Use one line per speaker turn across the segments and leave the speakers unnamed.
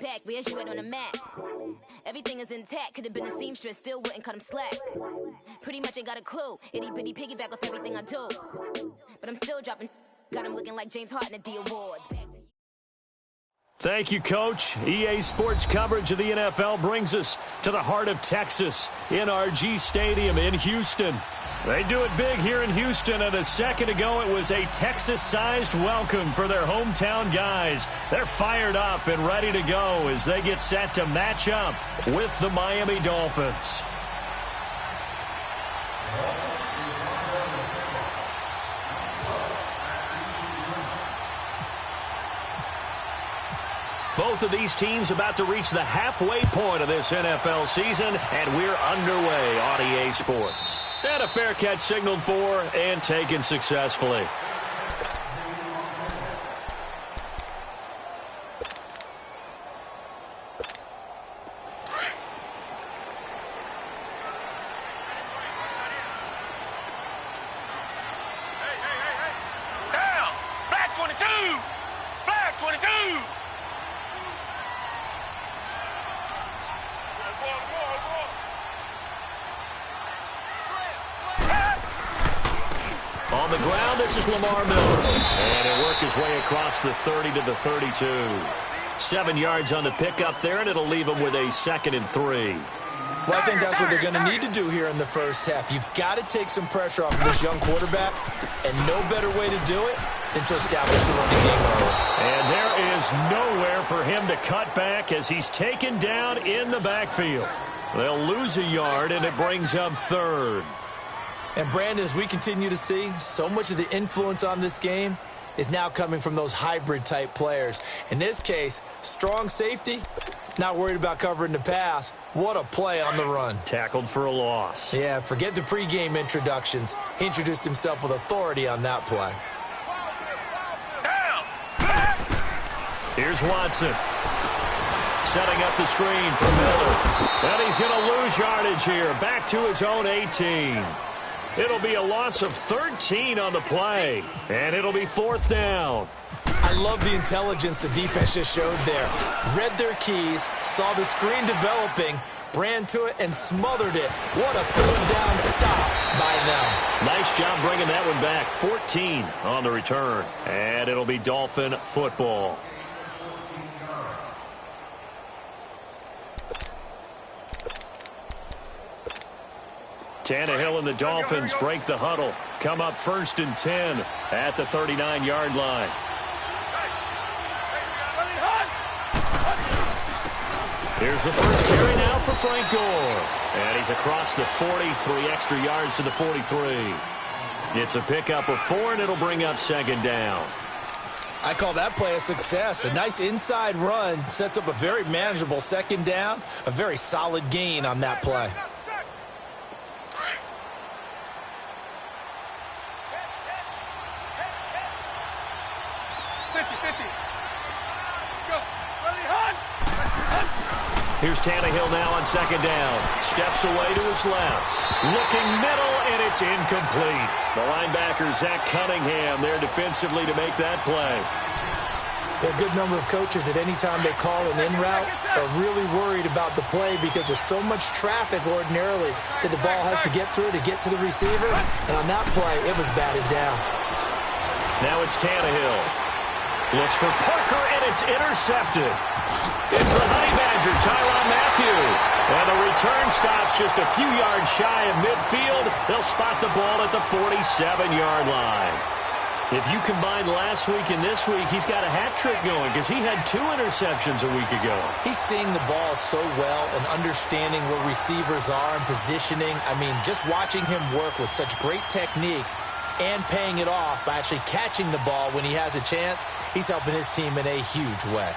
back, where's you at on the map? Everything is intact, could have been a seamstress, still wouldn't cut him slack. Pretty much ain't got a clue, itty bitty piggyback off everything I do. But I'm still dropping, got him looking like James Harden at the awards.
Thank you, Coach. EA Sports coverage of the NFL brings us to the heart of Texas, NRG Stadium in Houston. They do it big here in Houston, and a second ago it was a Texas-sized welcome for their hometown guys. They're fired up and ready to go as they get set to match up with the Miami Dolphins. Both of these teams about to reach the halfway point of this NFL season, and we're underway on EA Sports. And a fair catch signaled for and taken successfully.
Down! Black 22! Black 22!
On the ground, this is Lamar Miller. And he'll work his way across the 30 to the 32. 7 yards on the pickup there, and it'll leave him with a 2nd and 3.
Well, I think that's what they're going to need to do here in the first half. You've got to take some pressure off of this young quarterback, and no better way to do it than to establish the running game early.
And there is nowhere for him to cut back as he's taken down in the backfield. They'll lose a yard, and it brings up 3rd.
And, Brandon, as we continue to see, so much of the influence on this game is now coming from those hybrid-type players. In this case, strong safety, not worried about covering the pass. What a play on the run.
Tackled for a loss.
Yeah, forget the pregame introductions. He introduced himself with authority on that play.
Here's Watson. Setting up the screen for Miller. And he's going to lose yardage here. Back to his own 18. It'll be a loss of 13 on the play. And it'll be 4th down.
I love the intelligence the defense just showed there. Read their keys, saw the screen developing, ran to it, and smothered it. What a 3rd down stop by them.
Nice job bringing that one back. 14 on the return. And it'll be Dolphin football. Tannehill and the Dolphins break the huddle. Come up 1st and 10 at the 39-yard line. Here's the first carry now for Frank Gore. And he's across the 40, 3 extra yards to the 43. It's a pickup of 4, and it'll bring up 2nd down.
I call that play a success. A nice inside run sets up a very manageable 2nd down. A very solid gain on that play.
Here's Tannehill now on 2nd down. Steps away to his left. Looking middle, and it's incomplete. The linebacker, Zach Cunningham, there defensively to make that play.
There are a good number of coaches that any time they call an in route are really worried about the play because there's so much traffic ordinarily that the ball has to get through to get to the receiver. And on that play, it was batted down.
Now it's Tannehill. Looks for Parker, and it's intercepted. It's the Honey Badger, Tyrann Mathieu. And the return stops just a few yards shy of midfield. They'll spot the ball at the 47-yard line. If you combine last week and this week, he's got a hat trick going because he had 2 interceptions a week ago.
He's seeing the ball so well and understanding where receivers are and positioning. I mean, just watching him work with such great technique and paying it off by actually catching the ball when he has a chance, he's helping his team in a huge way.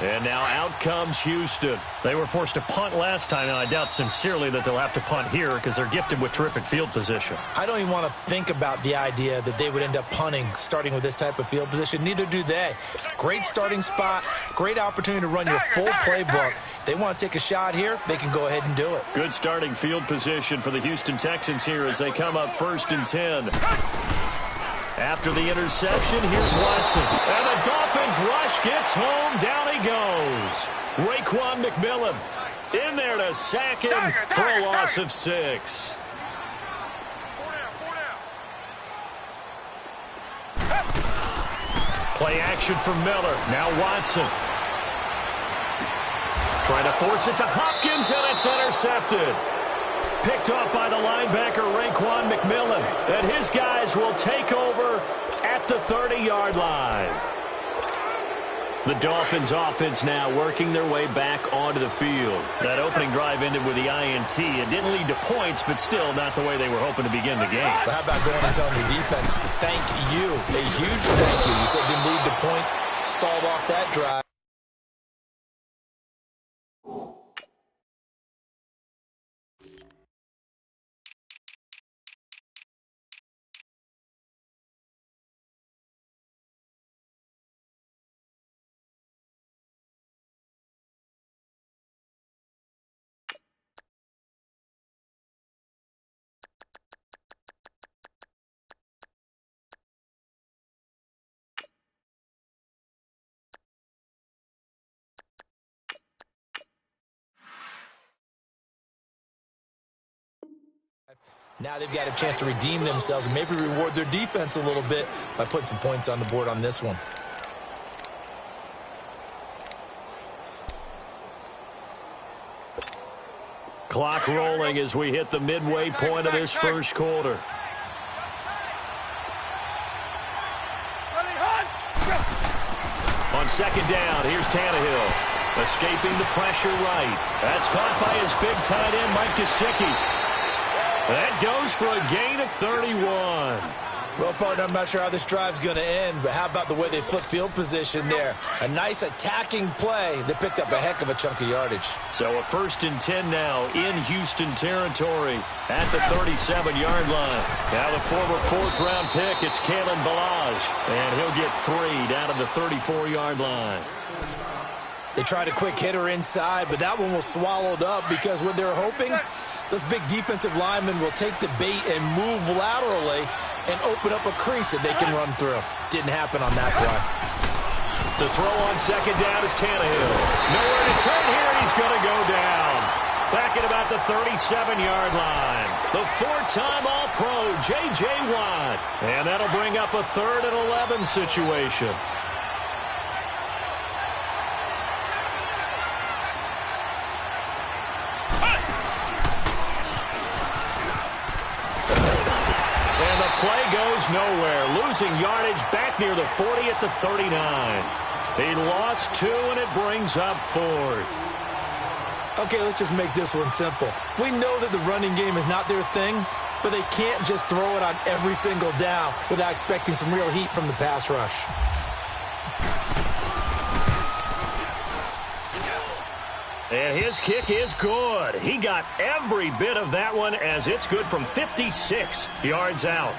And now out comes Houston.
They were forced to punt last time, and I doubt sincerely that they'll have to punt here because they're gifted with terrific field position.
I don't even want to think about the idea that they would end up punting starting with this type of field position. Neither do they. Great starting spot, great opportunity to run your full playbook. If they want to take a shot here, they can go ahead and do it.
Good starting field position for the Houston Texans here as they come up 1st and 10. After the interception, here's Watson. And the Dolphins rush gets home. Down he goes. Raekwon McMillan in there to sack him for a loss of 6. Play action for Miller. Now Watson. Trying to force it to Hopkins, and it's intercepted. Picked off by the linebacker, Raekwon McMillan. And his guys will take over at the 30-yard line. The Dolphins offense now working their way back onto the field. That opening drive ended with the INT. It didn't lead to points, but still not the way they were hoping to begin the game.
But how about going and telling your defense, thank you, a huge thank you. You said it didn't lead to points, stalled off that drive. Now they've got a chance to redeem themselves and maybe reward their defense a little bit by putting some points on the board on this one.
Clock rolling as we hit the midway point of this first quarter. On 2nd down, here's Tannehill. Escaping the pressure right. That's caught by his big tight end, Mike Gesicki. That goes for a gain of 31.
Well, partner, I'm not sure how this drive's going to end, but how about the way they flip field position there? A nice attacking play that picked up a heck of a chunk of yardage.
So a 1st and 10 now in Houston territory at the 37-yard line. Now the former 4th-round pick, it's Kalen Ballage, and he'll get 3 down to the 34-yard line.
They tried a quick hitter inside, but that one was swallowed up because what they're hoping, those big defensive linemen will take the bait and move laterally and open up a crease that they can run through. Didn't happen on that play.
To throw on 2nd down is Tannehill. Nowhere to turn here, and he's going to go down. Back at about the 37-yard line. The 4-time All-Pro, J.J. Watt. And that'll bring up a 3rd and 11 situation. Play goes nowhere, losing yardage back near the 40 at the 39. He lost 2, and it brings up 4th.
Okay, let's just make this one simple. We know that the running game is not their thing, but they can't just throw it on every single down without expecting some real heat from the pass rush.
And his kick is good. He got every bit of that one as it's good from 56 yards out.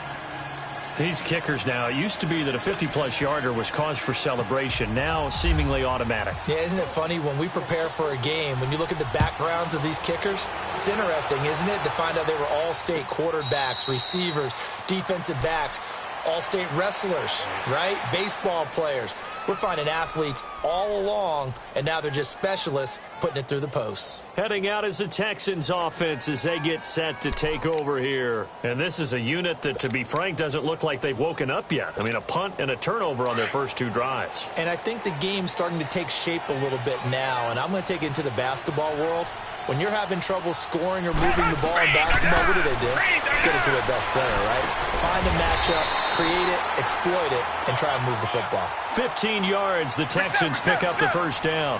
These kickers now, it used to be that a 50-plus yarder was cause for celebration, now seemingly automatic.
Yeah, isn't it funny when we prepare for a game, when you look at the backgrounds of these kickers, it's interesting, isn't it, to find out they were all-state quarterbacks, receivers, defensive backs, all-state wrestlers, right? Baseball players. We're finding athletes all along, and now they're just specialists putting it through the posts.
Heading out is the Texans offense as they get set to take over here. And this is a unit that, to be frank, doesn't look like they've woken up yet. I mean, a punt and a turnover on their first 2 drives.
And I think the game's starting to take shape a little bit now, and I'm going to take it into the basketball world. When you're having trouble scoring or moving the ball in basketball, what do? Get it to their best player, right? Find a matchup, create it, exploit it, and try and move the football.
15 yards, the Texans pick up the first down.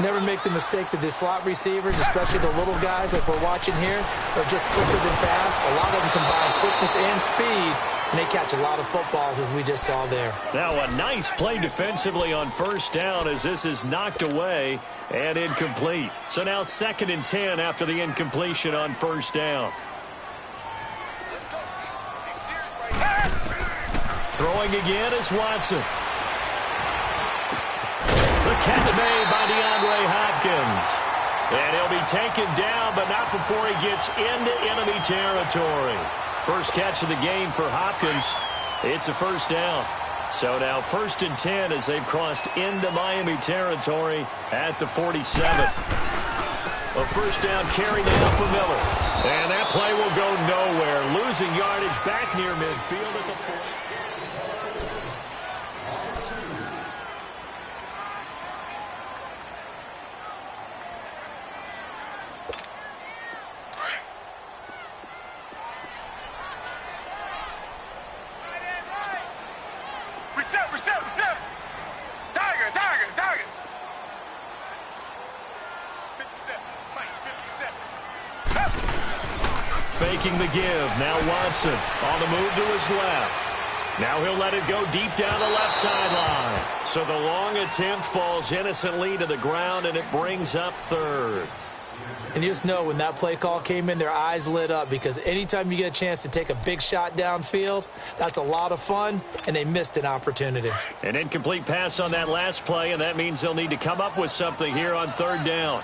Never make the mistake that the slot receivers, especially the little guys like we're watching here, are just quicker than fast. A lot of them combine quickness and speed and they catch a lot of footballs, as we just saw there.
Now a nice play defensively on first down as this is knocked away and incomplete. So now 2nd and 10 after the incompletion on first down. Throwing again is Watson. The catch made by DeAndre Hopkins. And he'll be taken down, but not before he gets into enemy territory. First catch of the game for Hopkins. It's a first down. So now 1st and 10 as they've crossed into Miami territory at the 47th. A first down carry now for Miller. And that play will go nowhere. Losing yardage back near midfield at the 40.
Reset. Tiger. 57. Mike, 57.
Faking the give. Now Watson on the move to his left. Now he'll let it go deep down the left sideline. So the long attempt falls innocently to the ground, and it brings up 3rd.
And you just know when that play call came in, their eyes lit up, because anytime you get a chance to take a big shot downfield, that's a lot of fun, and they missed an opportunity.
An incomplete pass on that last play, and that means they'll need to come up with something here on 3rd down.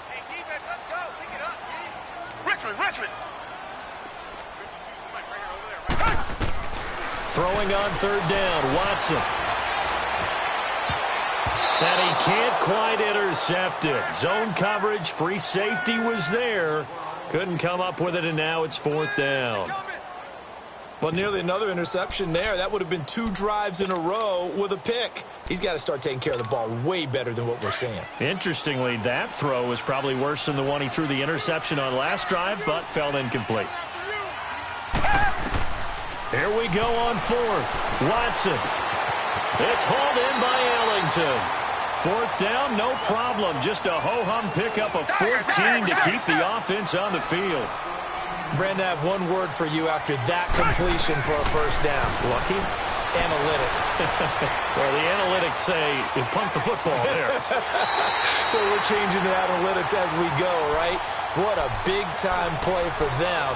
Hey, defense, let's go. Pick it up, Richmond.
Throwing on 3rd down, Watson. And he can't quite intercept it. Zone coverage, free safety was there. Couldn't come up with it, and now it's 4th down.
Well, nearly another interception there. That would have been 2 drives in a row with a pick. He's got to start taking care of the ball way better than what we're seeing.
Interestingly, that throw was probably worse than the one he threw the interception on last drive, but fell incomplete. Here we go on 4th. Watson. It's hauled in by Ellington. 4th down, no problem. Just a ho-hum pickup of 14 to keep the offense on the field.
Brandon, I have one word for you after that completion for a first down.
Lucky?
Analytics.
Well, the analytics say you pump the football there.
So we're changing to analytics as we go, right? What a big-time play for them,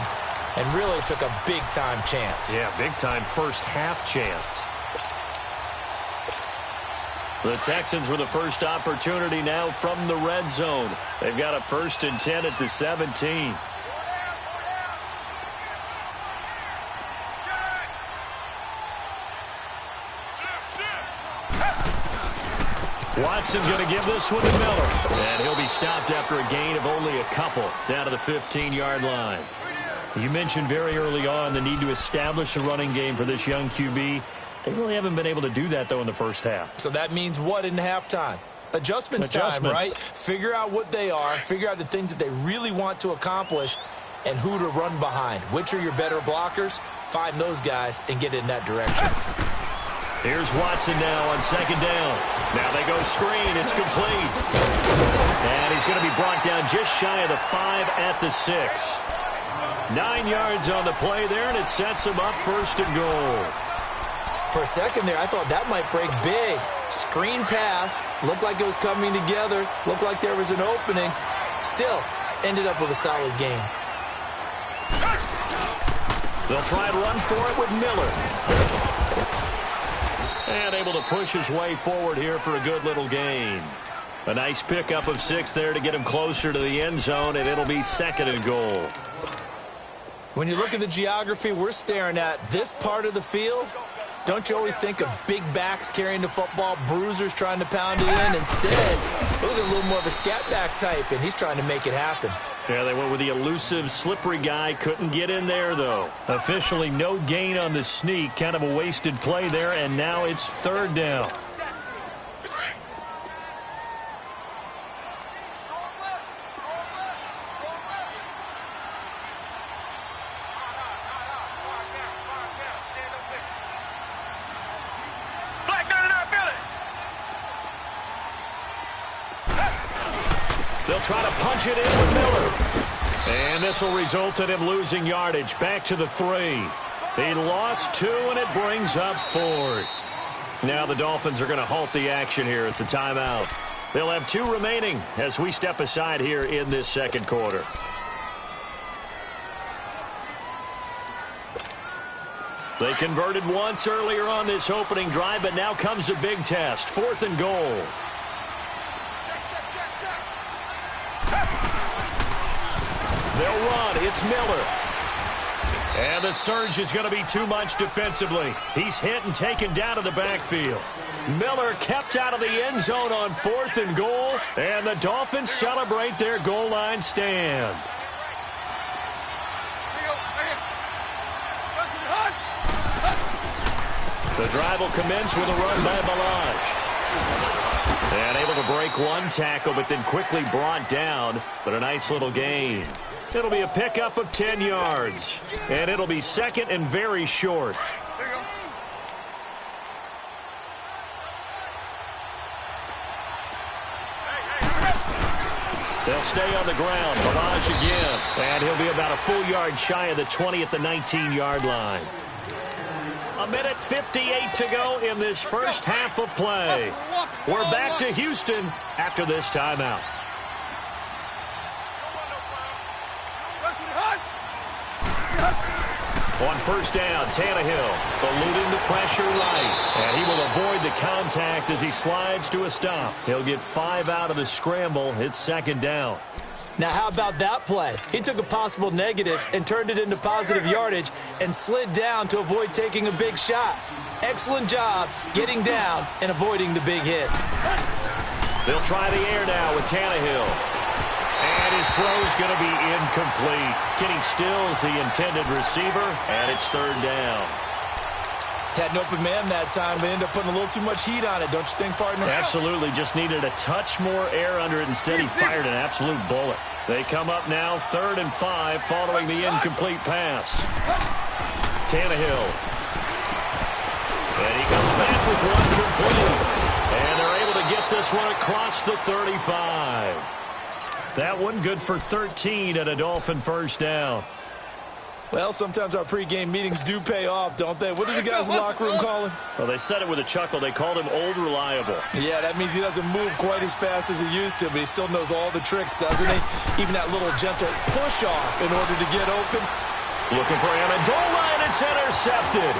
and really took a big-time chance.
Yeah, big-time first-half chance. The Texans with the first opportunity now from the red zone. They've got a 1st and 10 at the 17. Watson going to give this one to Miller. And he'll be stopped after a gain of only a couple down to the 15-yard line. You mentioned very early on the need to establish a running game for this young QB. They really haven't been able to do that, though, in the first half.
So that means what in halftime? Adjustments time, right? Figure out what they are, figure out the things that they really want to accomplish, and who to run behind. Which are your better blockers? Find those guys and get in that direction.
Here's Watson now on 2nd down. Now they go screen. It's complete. And he's going to be brought down just shy of the 5 at the 6. 9 yards on the play there, and it sets him up 1st and goal.
For a second there, I thought that might break big. Screen pass, looked like it was coming together, looked like there was an opening. Still, ended up with a solid game.
They'll try and run for it with Miller. And able to push his way forward here for a good little gain. A nice pickup of 6 there to get him closer to the end zone, and it'll be 2nd and goal.
When you look at the geography we're staring at, this part of the field, don't you always think of big backs carrying the football, bruisers trying to pound it in? Instead, look at a little more of a scat back type, and he's trying to make it happen.
Yeah, they went with the elusive, slippery guy. Couldn't get in there, though. Officially no gain on the sneak. Kind of a wasted play there, and now it's 3rd down. They'll try to punch it in with Miller. And this will result in him losing yardage. Back to the 3. He lost 2, and it brings up 4th. Now the Dolphins are going to halt the action here. It's a timeout. They'll have 2 remaining as we step aside here in this second quarter. They converted once earlier on this opening drive, but now comes a big test. 4th and goal. They'll run. It's Miller. And the surge is going to be too much defensively. He's hit and taken down to the backfield. Miller kept out of the end zone on 4th and goal, and the Dolphins celebrate their goal line stand. The drive will commence with a run by Balaj. And able to break one tackle, but then quickly brought down, but a nice little gain. It'll be a pickup of 10 yards, and it'll be second and very short. They'll stay on the ground. Balaj again, and he'll be about a full yard shy of the 20 at the 19-yard line. 1:58 to go in this first half of play. We're back to Houston after this timeout. On first down, Tannehill eluding the pressure right, and he will avoid the contact as he slides to a stop. He'll get 5 out of the scramble. It's second down.
Now, how about that play? He took a possible negative and turned it into positive yardage and slid down to avoid taking a big shot. Excellent job getting down and avoiding the big hit.
They'll try the air now with Tannehill. And his throw's going to be incomplete. Kenny Stills, the intended receiver, and it's third down.
Had an open man that time, but ended up putting a little too much heat on it, don't you think, partner?
Absolutely. Just needed a touch more air under it. Instead, he fired an absolute bullet. They come up now 3rd and 5 following the incomplete pass. Tannehill. And he comes back with one complete. And they're able to get this one across the 35. That one good for 13 and a Dolphin first down.
Well, sometimes our pregame meetings do pay off, don't they? What do the guys in the locker room call him?
Well, they said it with a chuckle. They called him Old Reliable.
Yeah, that means he doesn't move quite as fast as he used to, but he still knows all the tricks, doesn't he? Even that little gentle push-off in order to get open.
Looking for Amendola, and it's intercepted.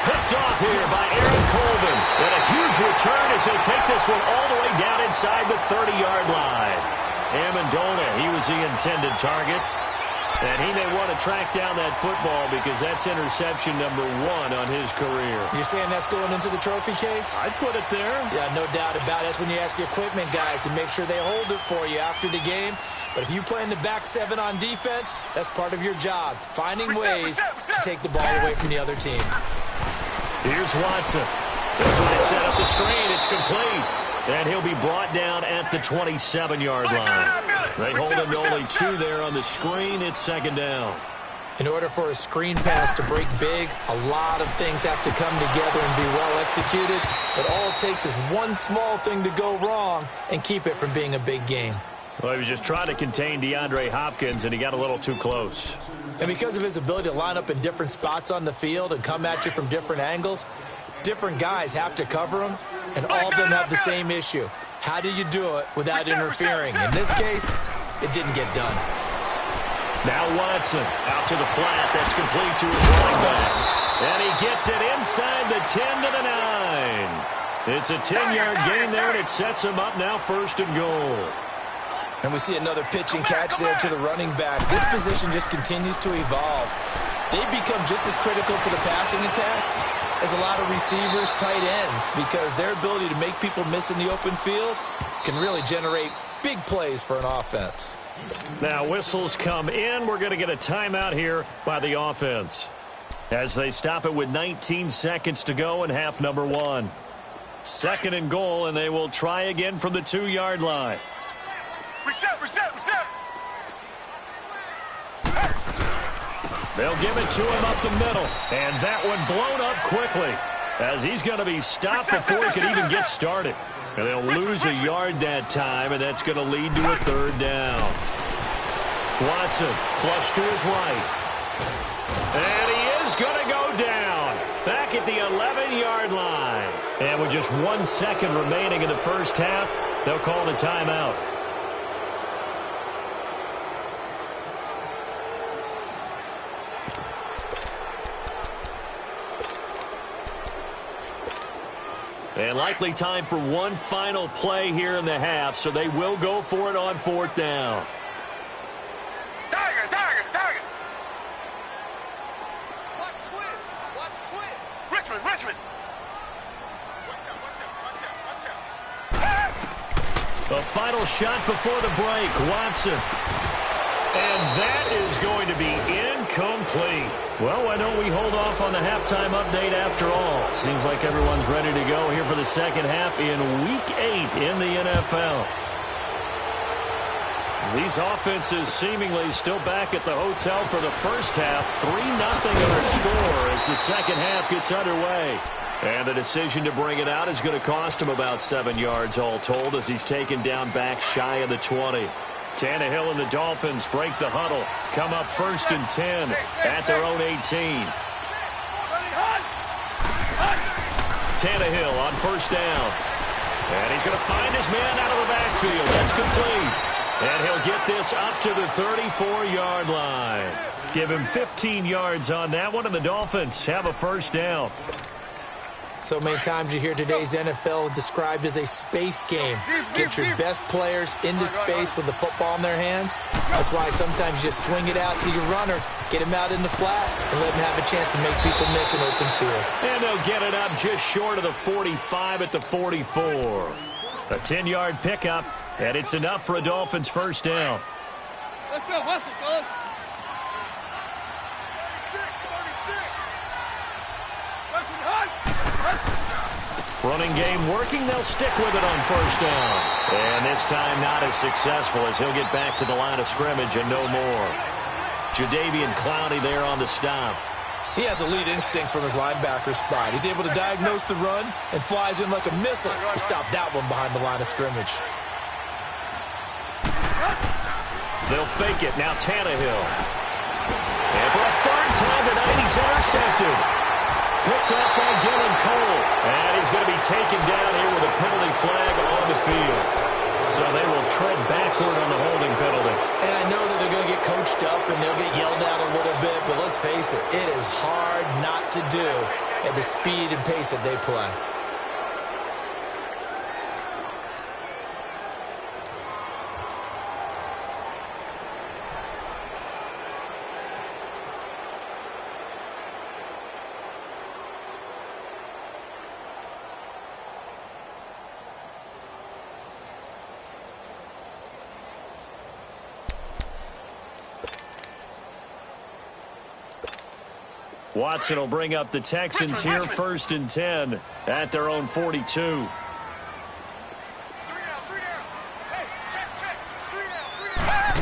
Picked off here by Aaron Colvin. And a huge return as he'll take this one all the way down inside the 30-yard line. Amendola, he was the intended target. And he may want to track down that football because that's interception number 1 on his career.
You're saying that's going into the trophy case?
I'd put it there.
Yeah, no doubt about it. That's when you ask the equipment guys to make sure they hold it for you after the game. But if you play in the back 7 on defense, that's part of your job, finding ways to take the ball away from the other team.
Here's Watson. That's when they set up the screen. It's complete. And he'll be brought down at the 27-yard line. They hold him to only 2 there on the screen. It's second down.
In order for a screen pass to break big, a lot of things have to come together and be well executed. But all it takes is one small thing to go wrong and keep it from being a big game.
Well, he was just trying to contain DeAndre Hopkins, and he got a little too close.
And because of his ability to line up in different spots on the field and come at you from different angles, different guys have to cover him, and all of them have the same issue. How do you do it without interfering? In this case, it didn't get done.
Now Watson out to the flat. That's complete to his running back. And he gets it inside the 10 to the 9. It's a 10-yard gain there, and it sets him up now 1st and goal.
And we see another pitch and catch there to the running back. This position just continues to evolve. They become just as critical to the passing attack as a lot of receivers, tight ends, because their ability to make people miss in the open field can really generate big plays for an offense.
Now whistles come in. We're going to get a timeout here by the offense as they stop it with 19 seconds to go in half number 1. 2nd and goal, and they will try again from the 2-yard line.
Reset.
They'll give it to him up the middle, and that one blown up quickly as he's going to be stopped before he can even get started. And they'll lose a yard that time, and that's going to lead to a 3rd down. Watson, flush to his right. And he is going to go down. Back at the 11-yard line. And with just 1 second remaining in the first half, they'll call the timeout. And likely time for one final play here in the half, so they will go for it on 4th down.
Tiger, Tiger, Tiger. Watch twist. Watch twist. Richmond, Richmond. Watch out, watch out, watch out, watch out.
A final shot before the break. Watson. And that is going to be incomplete. Well, why don't we hold off on the halftime update after all? Seems like everyone's ready to go here for the second half in Week 8 in the NFL. These offenses seemingly still back at the hotel for the first half. 3-0 our score as the second half gets underway. And the decision to bring it out is going to cost him about 7 yards all told as he's taken down back shy of the 20. Tannehill and the Dolphins break the huddle. Come up 1st and 10 at their own 18. Tannehill on 1st down. And he's going to find his man out of the backfield. That's complete. And he'll get this up to the 34-yard line. Give him 15 yards on that one, and the Dolphins have a 1st down.
So many times you hear today's NFL described as a space game. Get your best players into space with the football in their hands. That's why sometimes you swing it out to your runner, get him out in the flat, and let him have a chance to make people miss an open field.
And they'll get it up just short of the 45 at the 44. A 10-yard pickup, and it's enough for a Dolphins 1st down.
Let's go, hustle, fellas.
Running game working. They'll stick with it on 1st down. And this time not as successful as he'll get back to the line of scrimmage and no more. Jadeveon Clowney there on the stop.
He has elite instincts from his linebacker spot. He's able to diagnose the run and flies in like a missile to stop that one behind the line of scrimmage.
They'll fake it. Now Tannehill. And for a 3rd time tonight, he's intercepted. Picked off by Dylan Cole. And he's going to be taken down here with a penalty flag on the field. So they will tread backward on the holding penalty.
And I know that they're going to get coached up and they'll get yelled at a little bit, but let's face it, it is hard not to do at the speed and pace that they play.
Watson will bring up the Texans here 1st and 10 at their own 42.
3 down, 3 down. Hey, check, check. 3 down, 3 down.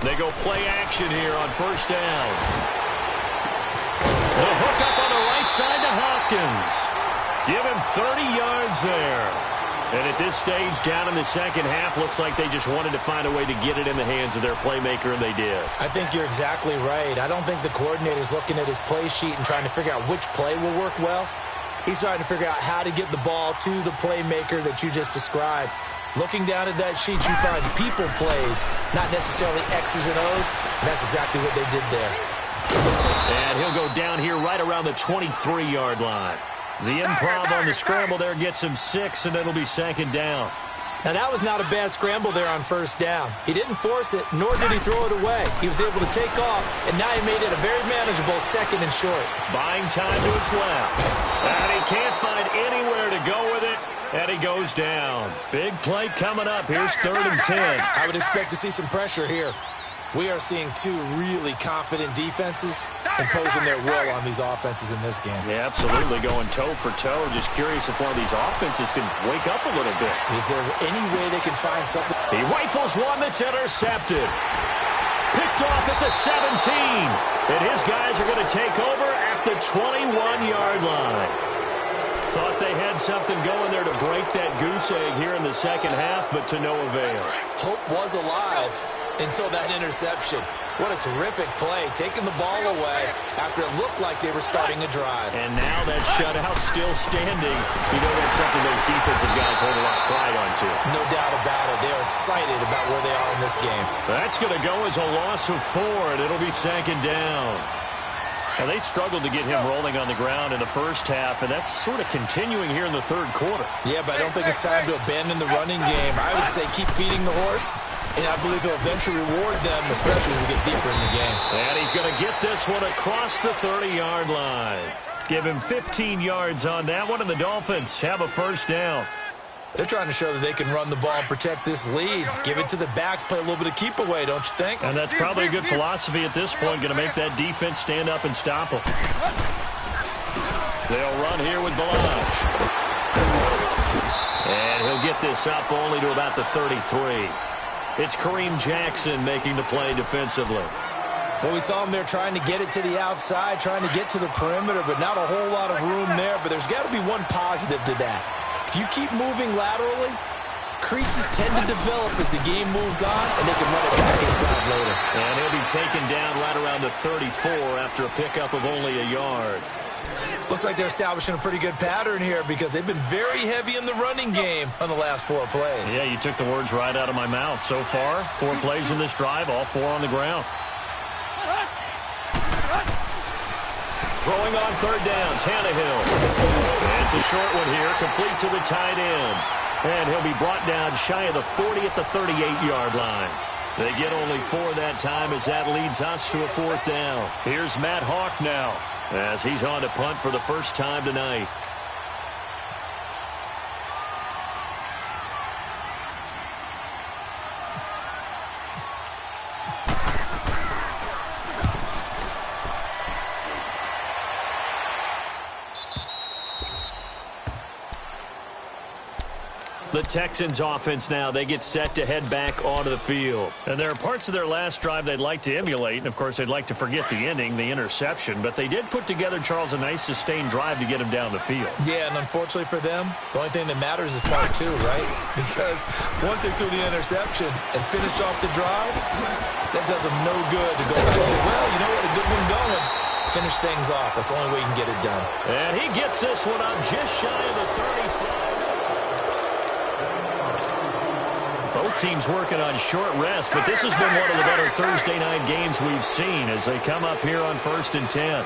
They go play action here on 1st down. They'll hook up on the right side to Hopkins. Give him 30 yards there. And at this stage, down in the second half, looks like they just wanted to find a way to get it in the hands of their playmaker, and they did.
I think you're exactly right. I don't think the coordinator's looking at his play sheet and trying to figure out which play will work well. He's trying to figure out how to get the ball to the playmaker that you just described. Looking down at that sheet, you find people plays, not necessarily X's and O's, and that's exactly what they did there.
And he'll go down here right around the 23-yard line. The improv on the scramble there gets him 6, and it'll be 2nd down.
Now, that was not a bad scramble there on 1st down. He didn't force it, nor did he throw it away. He was able to take off, and now he made it a very manageable 2nd and short.
Buying time to his left. And he can't find anywhere to go with it, and he goes down. Big play coming up. Here's 3rd and 10.
I would expect to see some pressure here. We are seeing two really confident defenses imposing their will on these offenses in this game.
Yeah, absolutely, going toe for toe. Just curious if one of these offenses can wake up a little bit.
Is there any way they can find something?
He rifles one that's intercepted. Picked off at the 17. And his guys are going to take over at the 21-yard line. Thought they had something going there to break that goose egg here in the second half, but to no avail.
Hope was alive. until that interception. What a terrific play, taking the ball away after it looked like they were starting a drive.
And now that shutout still standing. You know that's something those defensive guys hold a lot of pride on, too.
No doubt about it. They're excited about where they are in this game.
That's going to go as a loss of 4, and it'll be 2nd down. Now, they struggled to get him rolling on the ground in the first half, and that's sort of continuing here in the third quarter.
Yeah, but I don't think it's time to abandon the running game. I would say keep feeding the horse, and I believe he'll eventually reward them, especially as we get deeper in the game.
And he's going to get this one across the 30-yard line. Give him 15 yards on that one, and the Dolphins have a first down.
They're trying to show that they can run the ball and protect this lead. Give it to the backs, play a little bit of keep away, don't you think?
And that's probably a good philosophy at this point, going to make that defense stand up and stop them. They'll run here with Balaj. And he'll get this up only to about the 33. It's Kareem Jackson making the play defensively.
Well, we saw him there trying to get it to the outside, trying to get to the perimeter, but not a whole lot of room there. But there's got to be one positive to that. If you keep moving laterally, creases tend to develop as the game moves on, and they can run it back inside later.
And he'll be taken down right around the 34 after a pickup of only a yard.
Looks like they're establishing a pretty good pattern here because they've been very heavy in the running game on the last 4 plays.
Yeah, you took the words right out of my mouth. So far, 4 plays in this drive, all 4 on the ground. Throwing on 3rd down, Tannehill. And it's a short one here, complete to the tight end. And he'll be brought down shy of the 40 at the 38-yard line. They get only 4 that time as that leads us to a 4th down. Here's Matt Hawk now as he's on to punt for the first time tonight. The Texans offense now, they get set to head back onto the field. And there are parts of their last drive they'd like to emulate. And, of course, they'd like to forget the ending, the interception. But they did put together, Charles, a nice sustained drive to get him down the field.
Yeah, and unfortunately for them, the only thing that matters is part 2, right? Because once they threw the interception and finished off the drive, that does them no good to go back and say, well, you know what, a good one going. Finish things off. That's the only way you can get it done.
And he gets this one up just shy of the 35. Both teams working on short rest, but this has been one of the better Thursday night games we've seen as they come up here on 1st and 10.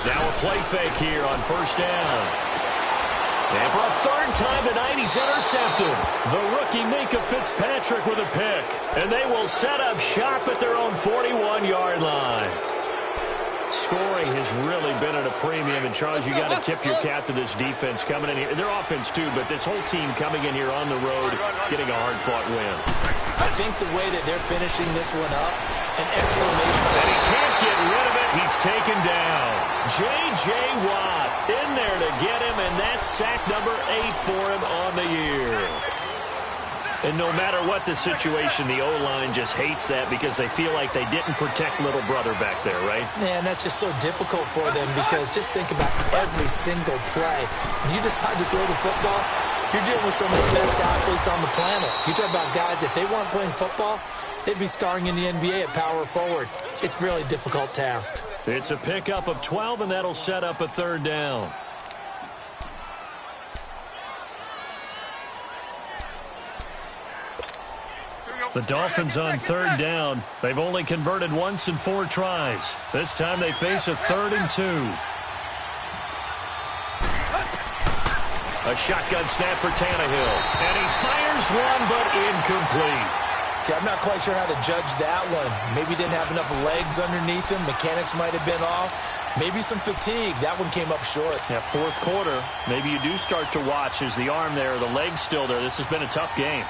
Now a play fake here on 1st down. And for a 3rd time tonight, he's intercepted. The rookie Minkah Fitzpatrick with a pick. And they will set up shop at their own 41-yard line. Scoring has really been at a premium, and Charles, you got to tip your cap to this defense coming in here. Their offense, too, but this whole team coming in here on the road, getting a hard-fought win.
I think the way that they're finishing this one up, an exclamation.
And he can't get rid of it. He's taken down. J.J. Watt in there to get him, and that's sack number 8 for him on the year. And no matter what the situation, the O-line just hates that because they feel like they didn't protect little brother back there, right?
Man, that's just so difficult for them because just think about every single play. When you decide to throw the football, you're dealing with some of the best athletes on the planet. You talk about guys, if they weren't playing football, they'd be starring in the NBA at power forward. It's a really difficult task.
It's a pickup of 12, and that'll set up a 3rd down. The Dolphins on 3rd down. They've only converted once in 4 tries. This time they face a 3rd and 2. A shotgun snap for Tannehill. And he fires one, but incomplete.
Okay, I'm not quite sure how to judge that one. Maybe he didn't have enough legs underneath him. Mechanics might have been off. Maybe some fatigue. That one came up short.
Yeah, 4th quarter. Maybe you do start to watch as the arm there, the leg's still there. This has been a tough game.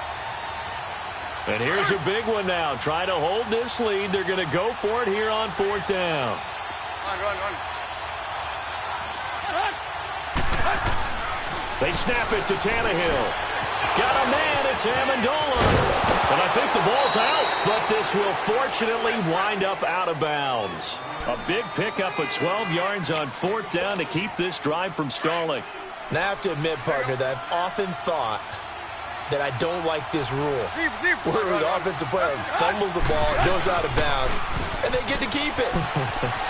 And here's a big one now. Try to hold this lead. They're going to go for it here on 4th down.
Run.
They snap it to Tannehill. Got a man. It's Amendola. And I think the ball's out, but this will fortunately wind up out of bounds. A big pickup of 12 yards on 4th down to keep this drive from stalling.
Now I have to admit, partner, that I've often thought that I don't like this rule. Where the offensive player fumbles the ball, it goes out of bounds, and they get to keep it.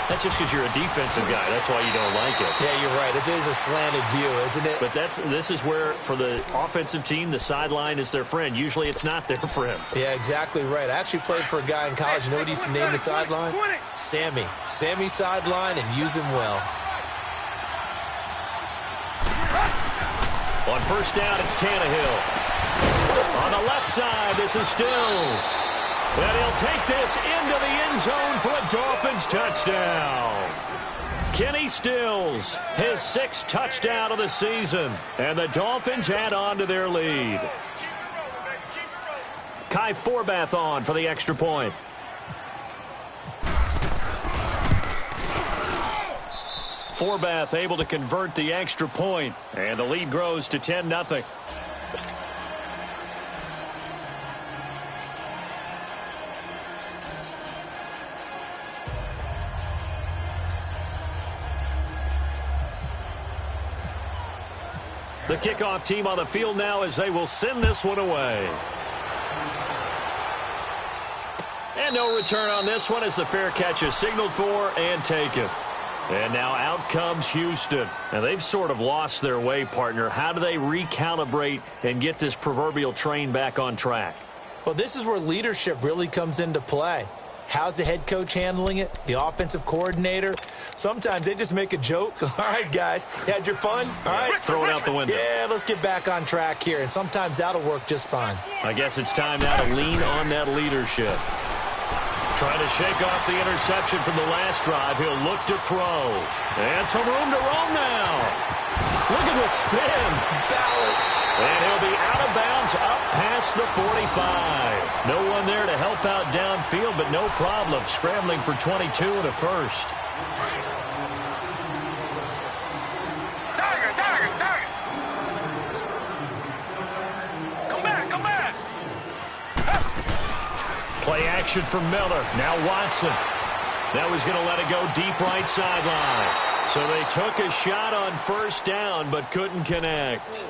That's just because you're a defensive guy. That's why you don't like it.
Yeah, you're right. It is a slanted view, isn't it?
But this is where, for the offensive team, the sideline is their friend. Usually it's not there for him.
Yeah, exactly right. I actually played for a guy in college. You know what he used to name the sideline? Sammy. Sammy sideline, and use him well.
On first down, it's Tannehill. On the left side, this is Stills. And he'll take this into the end zone for a Dolphins touchdown. Kenny Stills, his 6th touchdown of the season. And the Dolphins add on to their lead. Kai Forbath on for the extra point. Forbath able to convert the extra point, and the lead grows to 10-0. The kickoff team on the field now as they will send this one away. And no return on this one as the fair catch is signaled for and taken. And now out comes Houston. And they've sort of lost their way, partner. How do they recalibrate and get this proverbial train back on track?
Well, this is where leadership really comes into play. How's the head coach handling it? The offensive coordinator? Sometimes they just make a joke. All right, guys, had your fun? All right.
Throw it out the window.
Yeah, let's get back on track here. And sometimes that'll work just fine.
I guess it's time now to lean on that leadership. Trying to shake off the interception from the last drive. He'll look to throw. And some room to roam now. Look at the spin.
Balance.
And he'll be out of bounds up past the 45. No one there to help out downfield, but no problem. Scrambling for 22 and a first. Play action for Miller. Now Watson. That was going to let it go deep right sideline. So they took a shot on first down but couldn't connect.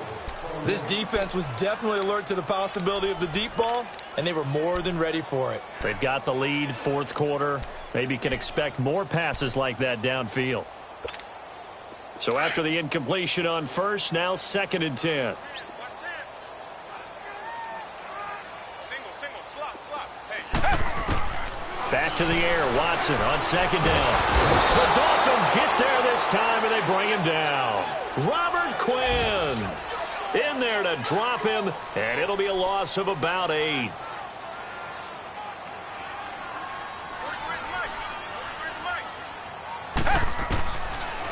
This defense was definitely alert to the possibility of the deep ball, and they were more than ready for it.
They've got the lead, fourth quarter. Maybe can expect more passes like that downfield. So after the incompletion on first, now 2nd and 10. Back to the air, Watson on 2nd down. The Dolphins get there this time, and they bring him down. Robert Quinn in there to drop him, and it'll be a loss of about 8.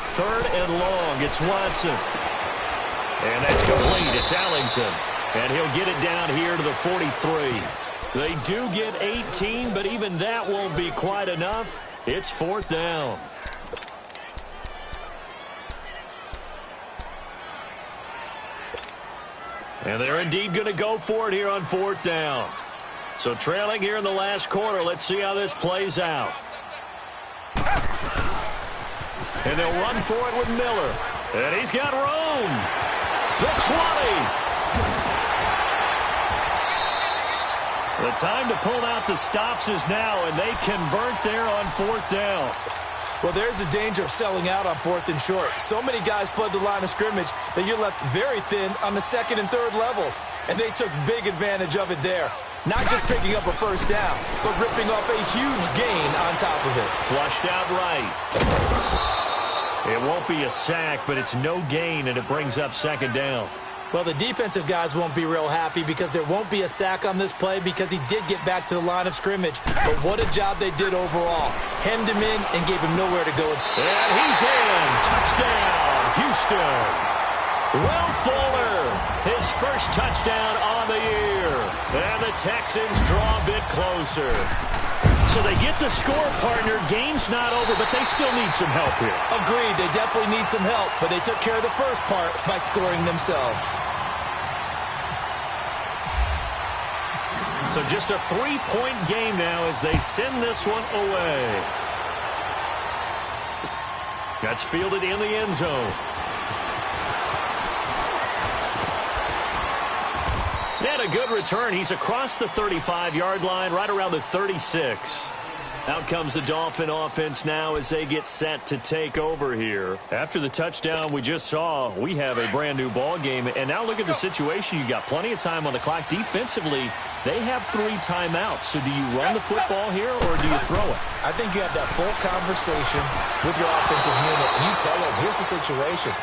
Third and long, it's Watson. And that's complete, it's Allington. And he'll get it down here to the 43. They do get 18, but even that won't be quite enough. It's 4th down. And they're indeed going to go for it here on 4th down. So trailing here in the last quarter, let's see how this plays out. And they'll run for it with Miller. And he's got room. The 20. The time to pull out the stops is now, and they convert there on 4th down.
Well, there's the danger of selling out on 4th and short. So many guys flood the line of scrimmage that you're left very thin on the 2nd and 3rd levels. And they took big advantage of it there. Not just picking up a first down, but ripping off a huge gain on top of it.
Flushed out right. It won't be a sack, but it's no gain, and it brings up 2nd down.
Well, the defensive guys won't be real happy because there won't be a sack on this play because he did get back to the line of scrimmage. But what a job they did overall. Hemmed him in and gave him nowhere to go.
And he's in. Touchdown, Houston. Will Fuller, his first touchdown on the year. And the Texans draw a bit closer. So they get the score, partner. Game's not over, but they still need some help here.
Agreed. They definitely need some help, but they took care of the first part by scoring themselves.
So just a 3-point game now as they send this one away. That's fielded in the end zone.
And a good return. He's across the 35-yard line, right around the 36. Out comes the Dolphin offense now as they get set to take over here. After the touchdown we just saw, we have a brand-new ball game. And now look at the situation. You got plenty of time on the clock. Defensively, they have 3 timeouts. So do you run the football here or do you throw it?
I think you have that full conversation with your offensive unit, and you tell them, here's the situation.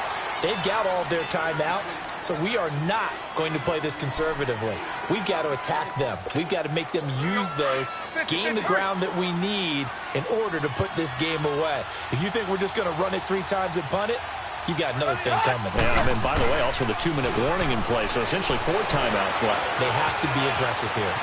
They've got all of their timeouts, so we are not going to play this conservatively. We've got to attack them. We've got to make them use those, gain the ground that we need in order to put this game away. If you think we're just going to run it 3 times and punt it, you got another thing coming.
Yeah, and by the way, also the 2-minute warning in play, so essentially 4 timeouts left.
They have to be aggressive here.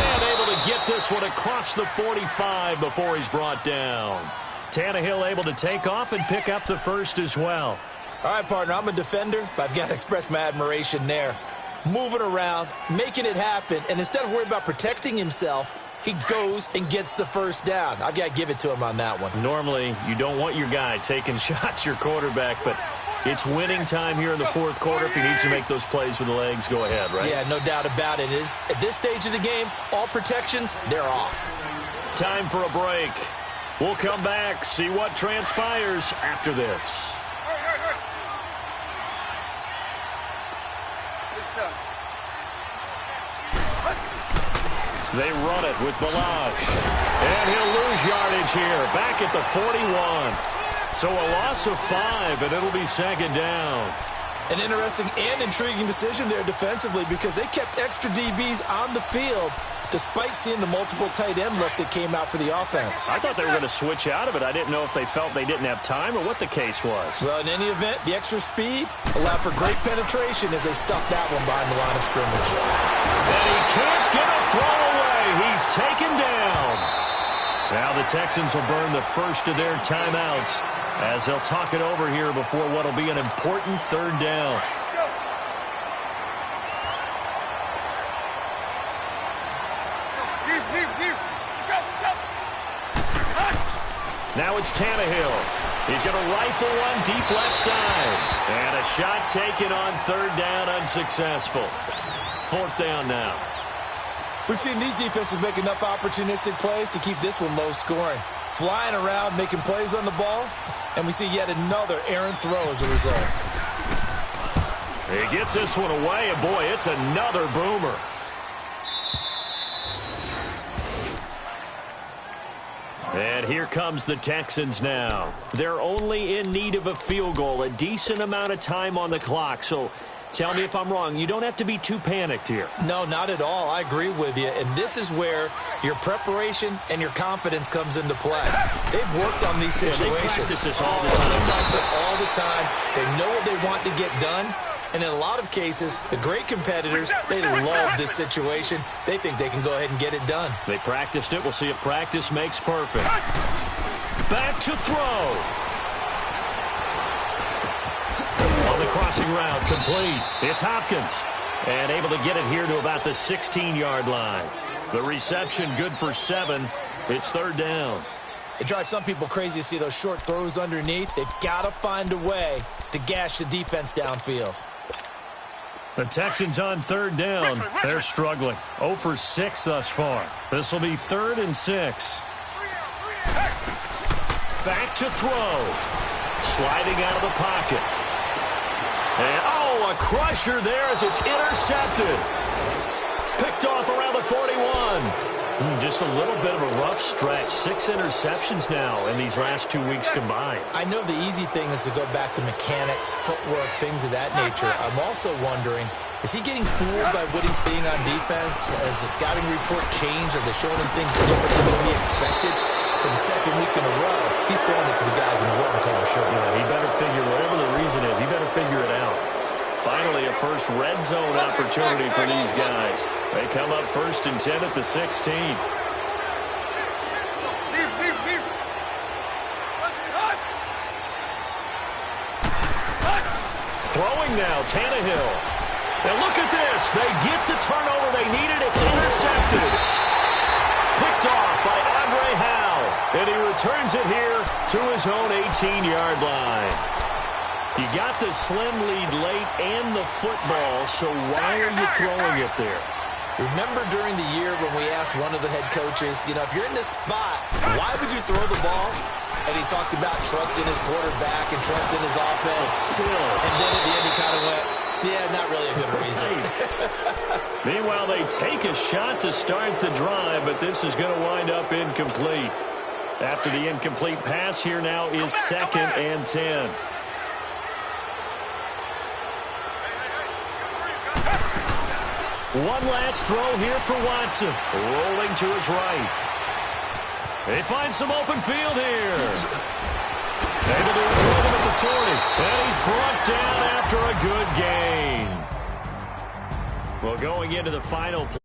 And able to get this one across the 45 before he's brought down. Tannehill able to take off and pick up the first as well.
All right, partner, I'm a defender, but I've got to express my admiration there. Moving around, making it happen, and instead of worrying about protecting himself, he goes and gets the first down. I've got to give it to him on that one.
Normally, you don't want your guy taking shots, your quarterback, but it's winning time here in the fourth quarter. If he needs to make those plays with the legs, go ahead, right?
Yeah, no doubt about it. At this stage of the game, all protections, they're off.
Time for a break. We'll come back, see what transpires after this. They run it with Balazs. And he'll lose yardage here. Back at the 41. So a loss of 5, and it'll be second down.
An interesting and intriguing decision there defensively because they kept extra DBs on the field despite seeing the multiple tight end look that came out for the offense.
I thought they were going to switch out of it. I didn't know if they felt they didn't have time or what the case was.
Well, in any event, the extra speed allowed for great penetration as they stuffed that one behind the line of scrimmage.
And he can't get a throw away. He's taken down. Now the Texans will burn the first of their timeouts as they'll talk it over here before what will be an important third down. Now it's Tannehill. He's going to rifle one deep left side. And a shot taken on third down, unsuccessful. Fourth down now.
We've seen these defenses make enough opportunistic plays to keep this one low scoring. Flying around, making plays on the ball, and we see yet another errant throw as a result.
He gets this one away, and boy, it's another boomer. And here comes the Texans now. They're only in need of a field goal, a decent amount of time on the clock. So tell me if I'm wrong. You don't have to be too panicked here.
No, not at all. I agree with you. And this is where your preparation and your confidence comes into play. They've worked on these situations.
Yeah, they practice this all the time.
They practice it all the time. They know what they want to get done. And in a lot of cases, the great competitors, they love this situation. They think they can go ahead and get it done.
They practiced it. We'll see if practice makes perfect. Back to throw. On the crossing route, complete. It's Hopkins. And able to get it here to about the 16-yard line. The reception good for 7. It's third down.
It drives some people crazy to see those short throws underneath. They've got to find a way to gash the defense downfield.
The Texans on third down. They're struggling. 0 for 6 thus far. This will be 3rd and 6. Back to throw. Sliding out of the pocket. And, oh, a crusher there as it's intercepted. Picked off around the 41. Just a little bit of a rough stretch. 6 interceptions now in these last 2 weeks combined.
I know the easy thing is to go back to mechanics, footwork, things of that nature. I'm also wondering, is he getting fooled by what he's seeing on defense? Has the scouting report changed? Are they showing him things different than we expected? For the second week in a row, he's throwing it to the guys in the red color shirts.
Yeah, he better figure, whatever the reason is, he better figure it out. Finally, a first red zone opportunity for these guys. They come up 1st and 10 at the 16. Throwing now, Tannehill. And look at this. They get the turnover they needed. It's intercepted. Picked off by Andre Howe. And he returns it here to his own 18-yard line. You got the slim lead late and the football, so why are you throwing it there?
Remember during the year when we asked one of the head coaches, if you're in this spot, why would you throw the ball? And he talked about trusting his quarterback and trusting his offense.
Still.
And then at the end he kind of went, yeah, not really a good reason.
Meanwhile, they take a shot to start the drive, but this is going to wind up incomplete. After the incomplete pass, here now is 2nd and 10. One last throw here for Watson. Rolling to his right. They find some open field here. Able to avoid him at the 40. And he's brought down after a good gain. Well, going into the final play.